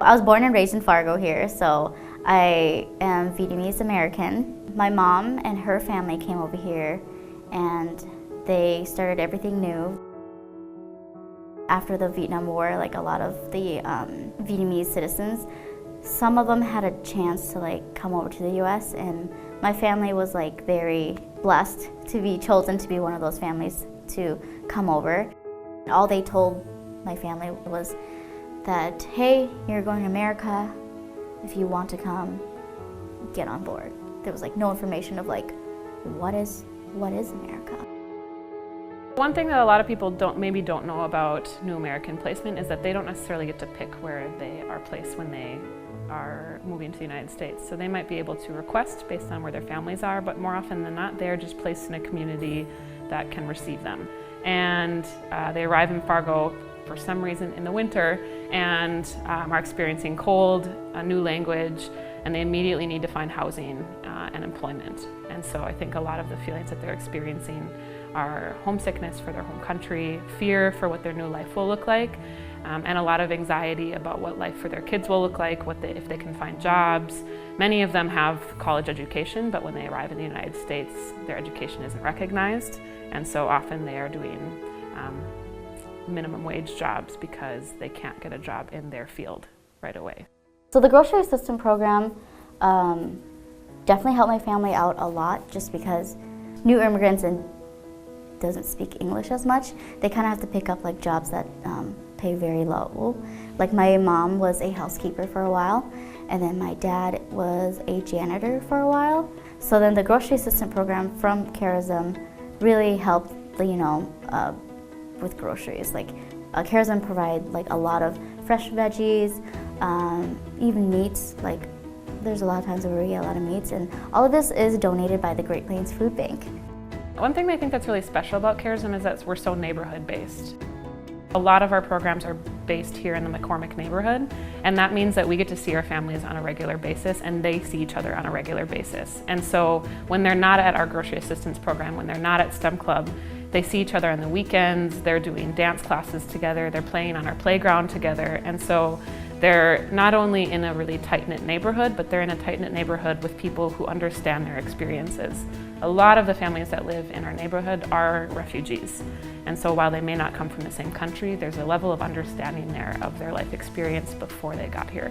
I was born and raised in Fargo here, so I am Vietnamese American. My mom and her family came over here and they started everything new. After the Vietnam War, like a lot of the Vietnamese citizens, some of them had a chance to come over to the US, and my family was very blessed to be chosen to be one of those families to come over. All they told my family was that, hey, you're going to America, if you want to come, get on board. There was no information of what is America? One thing that a lot of people maybe don't know about New American Placement is that they don't necessarily get to pick where they are placed when they are moving to the United States. So they might be able to request based on where their families are, but more often than not, they're just placed in a community that can receive them. And they arrive in Fargo for some reason in the winter and are experiencing cold, a new language, and they immediately need to find housing and employment. And so I think a lot of the feelings that they're experiencing are homesickness for their home country, fear for what their new life will look like, and a lot of anxiety about what life for their kids will look like, if they can find jobs. Many of them have college education, but when they arrive in the United States, their education isn't recognized, and so often they are doing minimum wage jobs because they can't get a job in their field right away. So the grocery assistance program definitely helped my family out a lot, just because new immigrants and doesn't speak English as much, they kind of have to pick up jobs that pay very low. My mom was a housekeeper for a while, and then my dad was a janitor for a while. So then the grocery assistant program from Charism really helped, with groceries. Charism provide a lot of fresh veggies, even meats. There's a lot of times where we get a lot of meats, and all of this is donated by the Great Plains Food Bank. One thing I think that's really special about Charism is that we're so neighborhood-based. A lot of our programs are based here in the McCormick neighborhood, and that means that we get to see our families on a regular basis, and they see each other on a regular basis. And so when they're not at our grocery assistance program, when they're not at STEM Club, they see each other on the weekends, they're doing dance classes together, they're playing on our playground together, and so they're not only in a really tight-knit neighborhood, but they're in a tight-knit neighborhood with people who understand their experiences. A lot of the families that live in our neighborhood are refugees. And so while they may not come from the same country, there's a level of understanding there of their life experience before they got here.